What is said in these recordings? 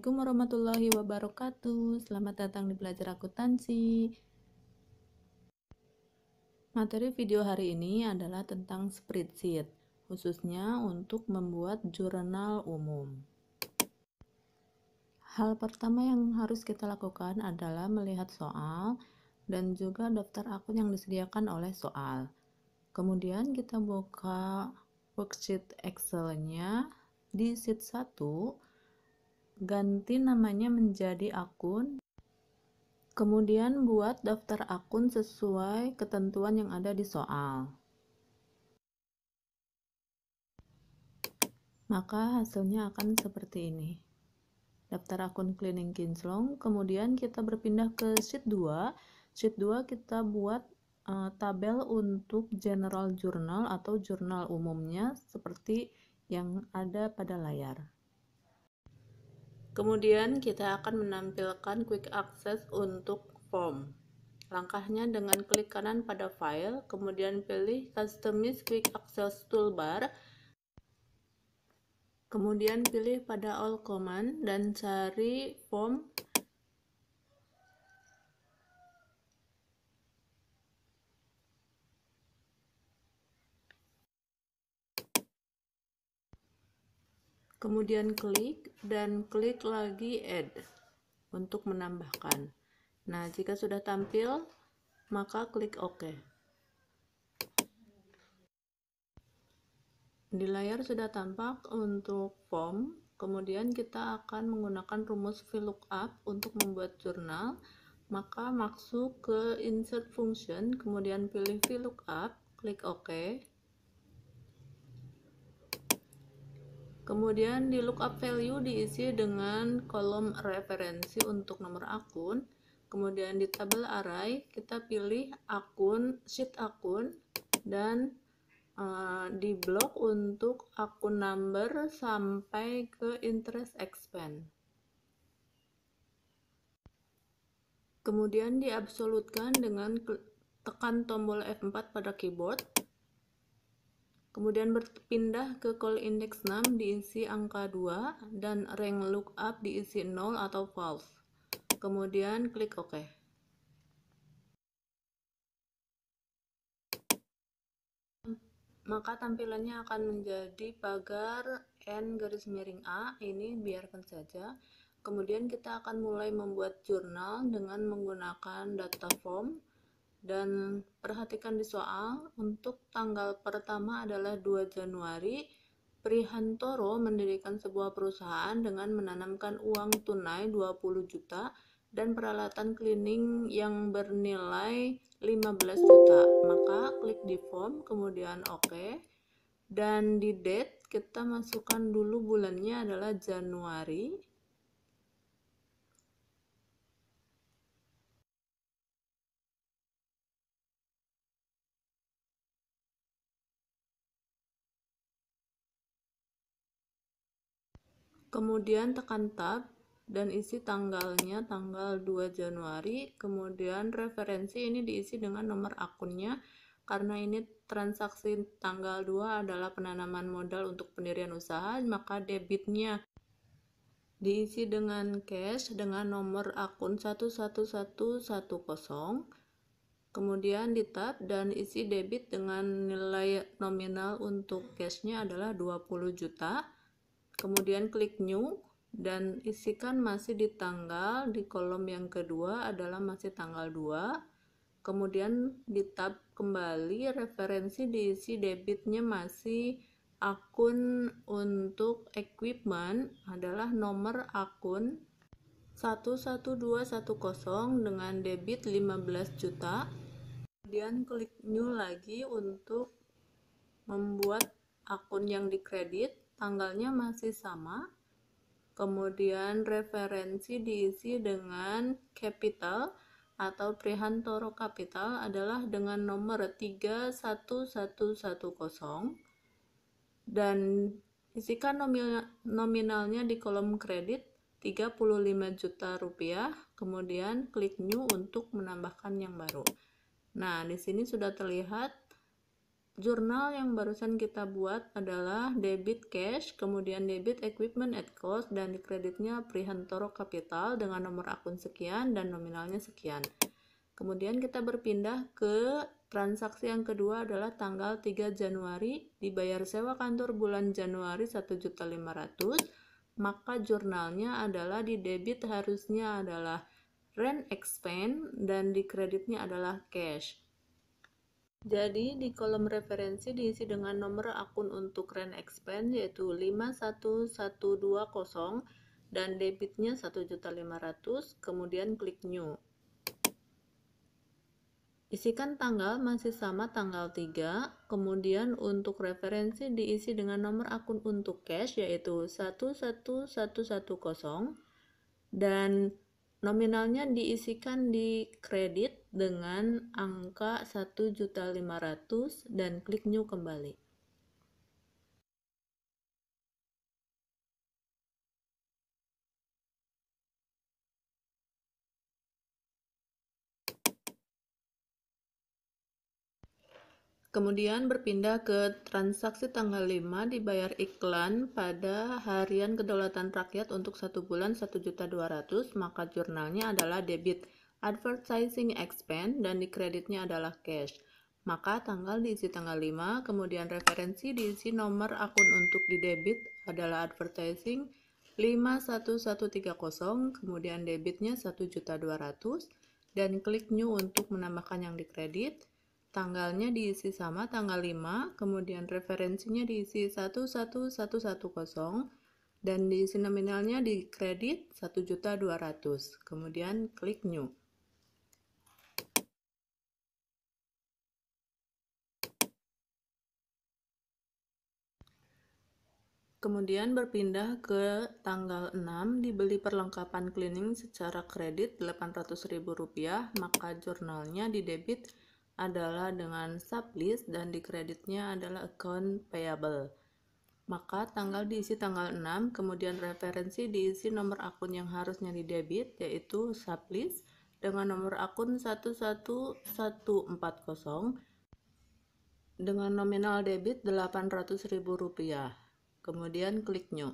Assalamualaikum warahmatullahi wabarakatuh. Selamat datang di Belajar Akuntansi. Materi video hari ini adalah tentang spreadsheet, khususnya untuk membuat jurnal umum. Hal pertama yang harus kita lakukan adalah melihat soal dan juga daftar akun yang disediakan oleh soal. Kemudian kita buka worksheet Excel-nya di sheet 1. Ganti namanya menjadi akun, kemudian buat daftar akun sesuai ketentuan yang ada di soal. Maka hasilnya akan seperti ini. Daftar akun cleaning kinclong, kemudian kita berpindah ke sheet 2. Sheet 2 kita buat tabel untuk general journal atau jurnal umumnya seperti yang ada pada layar. Kemudian kita akan menampilkan quick access untuk form. Langkahnya dengan klik kanan pada file, kemudian pilih customize quick access toolbar, kemudian pilih pada all command dan cari form. Kemudian klik dan klik lagi add untuk menambahkan. Nah, jika sudah tampil, maka klik OK. Di layar sudah tampak untuk form, kemudian kita akan menggunakan rumus VLOOKUP untuk membuat jurnal. Maka masuk ke insert function, kemudian pilih VLOOKUP, klik OK. Kemudian di lookup value diisi dengan kolom referensi untuk nomor akun. Kemudian di tabel array kita pilih akun, sheet akun, dan di blok untuk akun number sampai ke interest expense. Kemudian diabsolutkan dengan tekan tombol F4 pada keyboard. Kemudian berpindah ke call index 6 diisi angka 2 dan rank lookup diisi 0 atau false. Kemudian klik OK. Maka tampilannya akan menjadi pagar N_A, ini biarkan saja. Kemudian kita akan mulai membuat jurnal dengan menggunakan data form. Dan perhatikan di soal, untuk tanggal pertama adalah 2 Januari, Prihantoro mendirikan sebuah perusahaan dengan menanamkan uang tunai 20 juta dan peralatan cleaning yang bernilai 15 juta. Maka klik di form, kemudian OK. Dan di date, kita masukkan dulu bulannya adalah Januari. Kemudian tekan tab dan isi tanggalnya tanggal 2 Januari. Kemudian referensi ini diisi dengan nomor akunnya, karena ini transaksi tanggal 2 adalah penanaman modal untuk pendirian usaha, maka debitnya diisi dengan cash dengan nomor akun 11110. Kemudian di tab dan isi debit dengan nilai nominal untuk cashnya adalah 20 juta. Kemudian klik new dan isikan masih di tanggal, di kolom yang kedua adalah masih tanggal 2. Kemudian di tab kembali, referensi diisi debitnya masih akun untuk equipment adalah nomor akun 11210 dengan debit 15 juta. Kemudian klik new lagi untuk membuat akun yang dikredit, tanggalnya masih sama. Kemudian referensi diisi dengan capital atau Prihantoro Capital adalah dengan nomor 31110 dan isikan nominalnya di kolom kredit 35 juta rupiah. Kemudian klik new untuk menambahkan yang baru. Nah, di sini sudah terlihat Jurnal yang barusan kita buat adalah debit cash, kemudian debit equipment at cost, dan di kreditnya Prihantoro Capital dengan nomor akun sekian dan nominalnya sekian. Kemudian kita berpindah ke transaksi yang kedua adalah tanggal 3 Januari, dibayar sewa kantor bulan Januari 1.500.000, maka jurnalnya adalah di debit harusnya adalah rent expense dan di kreditnya adalah cash. Jadi di kolom referensi diisi dengan nomor akun untuk rent expense yaitu 51120 dan debitnya 1.500.000, kemudian klik new. Isikan tanggal masih sama tanggal 3, kemudian untuk referensi diisi dengan nomor akun untuk cash yaitu 11110 dan nominalnya diisikan di kredit dengan angka 1.500.000 dan klik new kembali. Kemudian berpindah ke transaksi tanggal 5 dibayar iklan pada harian kedaulatan rakyat untuk 1 bulan 1.200.000, maka jurnalnya adalah debit advertising expense dan di kreditnya adalah cash. Maka tanggal diisi tanggal 5, kemudian referensi diisi nomor akun untuk di debit adalah advertising 51130, kemudian debitnya 1.200.000 dan klik new untuk menambahkan yang di kredit. Tanggalnya diisi sama tanggal 5, kemudian referensinya diisi 11110 dan diisi nominalnya di kredit 1.200.000. Kemudian klik new. Kemudian berpindah ke tanggal 6 dibeli perlengkapan cleaning secara kredit Rp800.000, maka jurnalnya di debit adalah dengan sublist dan di kreditnya adalah account payable. Maka tanggal diisi tanggal 6, kemudian referensi diisi nomor akun yang harusnya di debit yaitu sublist dengan nomor akun 11140 dengan nominal debit Rp800.000. Kemudian klik new.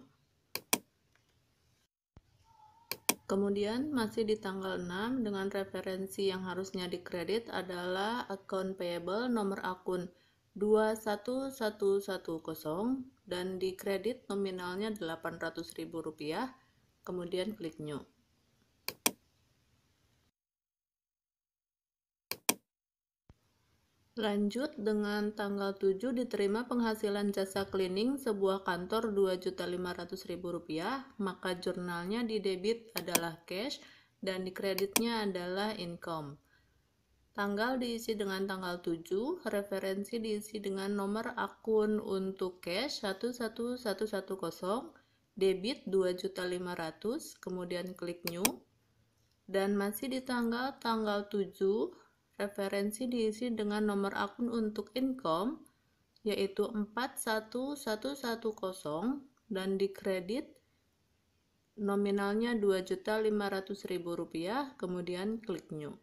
Kemudian masih di tanggal 6 dengan referensi yang harusnya dikredit adalah account payable nomor akun 21110 dan dikredit nominalnya Rp800.000. Kemudian klik new. Lanjut dengan tanggal 7 diterima penghasilan jasa cleaning sebuah kantor Rp2.500.000, maka jurnalnya di debit adalah cash dan di kreditnya adalah income. Tanggal diisi dengan tanggal 7, referensi diisi dengan nomor akun untuk cash 11110, debit 2.500.000, kemudian klik new. Dan masih di tanggal 7, referensi diisi dengan nomor akun untuk income yaitu 41110 dan di kredit nominalnya Rp2.500.000, kemudian klik new.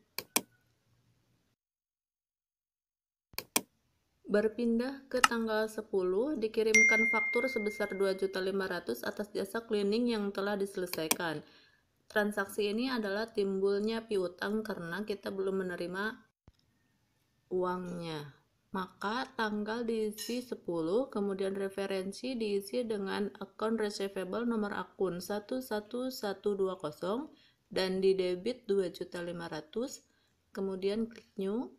Berpindah ke tanggal 10, dikirimkan faktur sebesar Rp2.500.000 atas jasa cleaning yang telah diselesaikan. Transaksi ini adalah timbulnya piutang karena kita belum menerima uangnya. Maka tanggal diisi 10, kemudian referensi diisi dengan account receivable nomor akun 11120 dan di debit Rp2.500.000, kemudian klik new.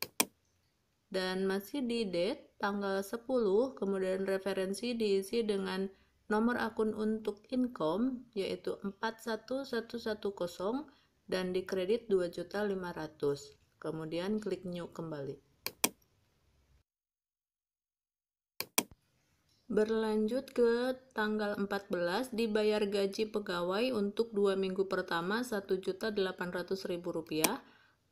Dan masih di date tanggal 10, kemudian referensi diisi dengan nomor akun untuk income yaitu 41110 dan di kredit Rp2.500.000. Kemudian klik new kembali. Berlanjut ke tanggal 14, dibayar gaji pegawai untuk 2 minggu pertama Rp1.800.000,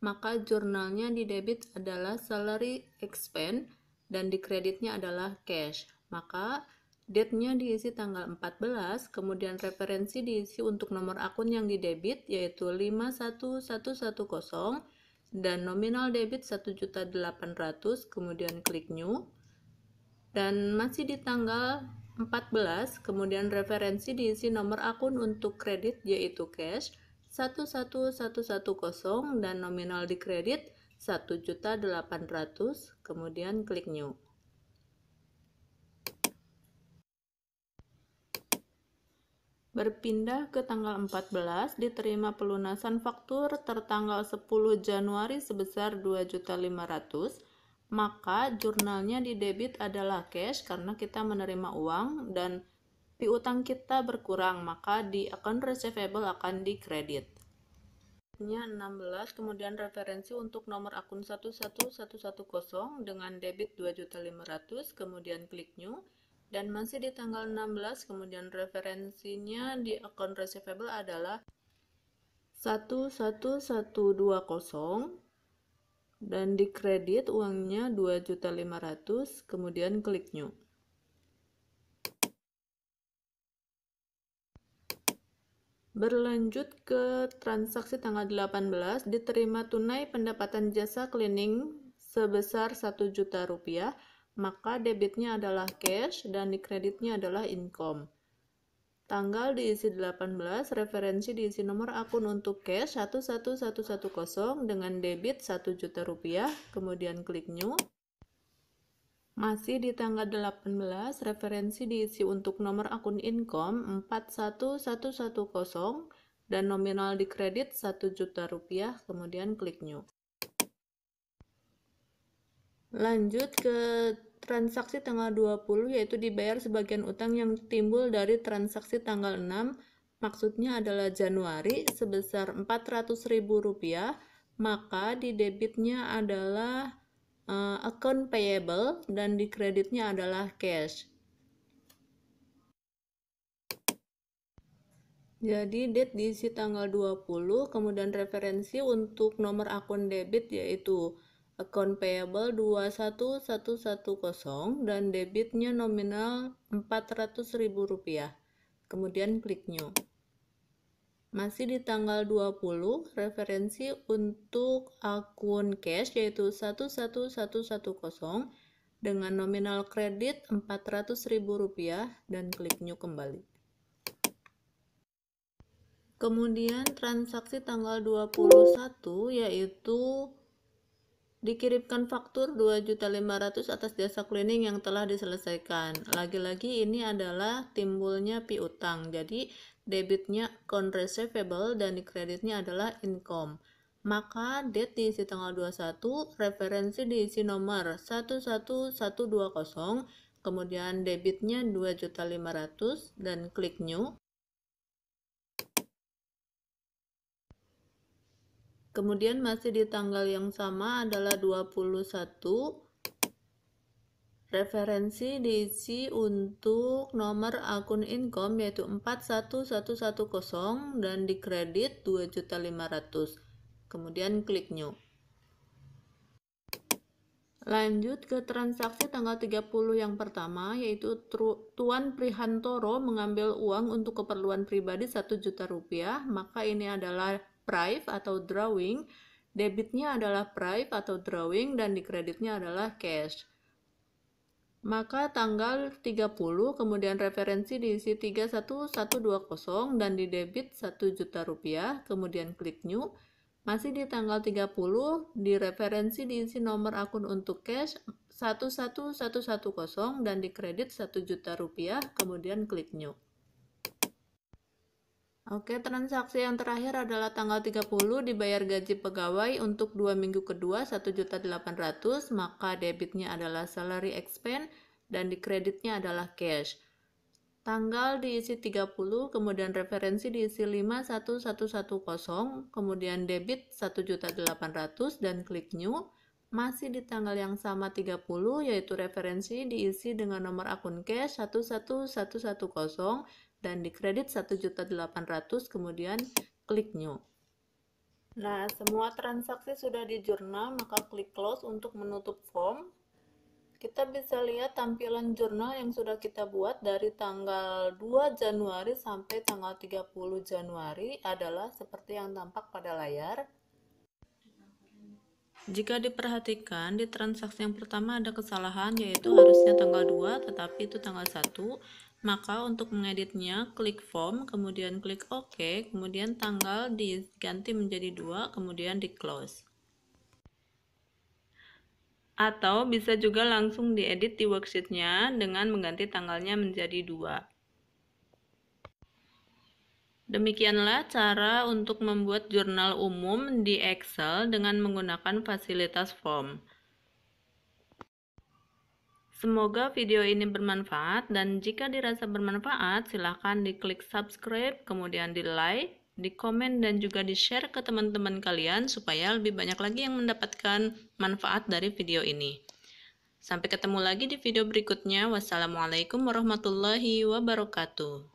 maka jurnalnya di debit adalah salary expense dan di kreditnya adalah cash. Maka date-nya diisi tanggal 14, kemudian referensi diisi untuk nomor akun yang di debit yaitu 51110 dan nominal debit 1.800.000, kemudian klik new. Dan masih di tanggal 14, kemudian referensi diisi nomor akun untuk kredit yaitu cash 11110 dan nominal di kredit 1.800.000, kemudian klik new. Berpindah ke tanggal 14, diterima pelunasan faktur tertanggal 10 Januari sebesar 2.500.000, maka jurnalnya di debit adalah cash karena kita menerima uang, dan piutang kita berkurang, maka di account receivable akan di kredit. 16, kemudian referensi untuk nomor akun 11110 dengan debit 2.500.000, kemudian klik new. Dan masih di tanggal 16, kemudian referensinya di account receivable adalah 11120 dan di kredit uangnya 2.500.000, kemudian klik new. Berlanjut ke transaksi tanggal 18, diterima tunai pendapatan jasa cleaning sebesar 1 juta rupiah, maka debitnya adalah cash dan di kreditnya adalah income. Tanggal diisi 18, referensi diisi nomor akun untuk cash 11110 dengan debit 1 juta rupiah, kemudian klik new. Masih di tanggal 18, referensi diisi untuk nomor akun income 41110 dan nominal di kredit 1 juta rupiah, kemudian klik new. Lanjut ke transaksi tanggal 20, yaitu dibayar sebagian utang yang timbul dari transaksi tanggal 6, maksudnya adalah Januari, sebesar Rp400.000, maka di debitnya adalah account payable dan di kreditnya adalah cash. Jadi date diisi tanggal 20, kemudian referensi untuk nomor akun debit yaitu account payable 21110 dan debitnya nominal Rp400.000, kemudian klik new. Masih di tanggal 20, referensi untuk akun cash yaitu 11110 dengan nominal kredit Rp400.000 dan klik new kembali. Kemudian transaksi tanggal 21 yaitu dikirimkan faktur 2.500.000 atas jasa cleaning yang telah diselesaikan. Lagi-lagi ini adalah timbulnya piutang. Jadi debitnya account receivable dan di kreditnya adalah income. Maka date diisi tanggal 21, referensi diisi nomor 11120, kemudian debitnya 2.500.000 dan klik new. Kemudian masih di tanggal yang sama adalah 21, referensi diisi untuk nomor akun income yaitu 41110 dan di kredit 2.500.000, kemudian klik new. Lanjut ke transaksi tanggal 30 yang pertama, yaitu Tuan Prihantoro mengambil uang untuk keperluan pribadi 1 juta rupiah, maka ini adalah prive atau drawing, debitnya adalah prive atau drawing dan di kreditnya adalah cash. Maka tanggal 30, kemudian referensi diisi 31120 dan di debit 1 juta rupiah, kemudian klik new. Masih di tanggal 30, di referensi diisi nomor akun untuk cash 11110 dan di kredit 1 juta rupiah, kemudian klik new. Oke, transaksi yang terakhir adalah tanggal 30, dibayar gaji pegawai untuk 2 minggu kedua 1.800.000, maka debitnya adalah salary expense dan di kreditnya adalah cash. Tanggal diisi 30, kemudian referensi diisi 51110, kemudian debit 1.800.000 dan klik new. Masih di tanggal yang sama 30, yaitu referensi diisi dengan nomor akun cash 11110 dan di kredit 1.800.000, kemudian klik new. Nah, semua transaksi sudah di jurnal, maka klik close untuk menutup form. Kita bisa lihat tampilan jurnal yang sudah kita buat dari tanggal 2 Januari sampai tanggal 30 Januari adalah seperti yang tampak pada layar. Jika diperhatikan, di transaksi yang pertama ada kesalahan, yaitu harusnya tanggal 2, tetapi itu tanggal 1. Maka untuk mengeditnya, klik form, kemudian klik OK, kemudian tanggal diganti menjadi 2, kemudian di close. Atau bisa juga langsung diedit di worksheet-nya dengan mengganti tanggalnya menjadi 2. Demikianlah cara untuk membuat jurnal umum di Excel dengan menggunakan fasilitas form. Semoga video ini bermanfaat, dan jika dirasa bermanfaat, silahkan diklik subscribe, kemudian di like, di komen, dan juga di share ke teman-teman kalian supaya lebih banyak lagi yang mendapatkan manfaat dari video ini. Sampai ketemu lagi di video berikutnya. Wassalamualaikum warahmatullahi wabarakatuh.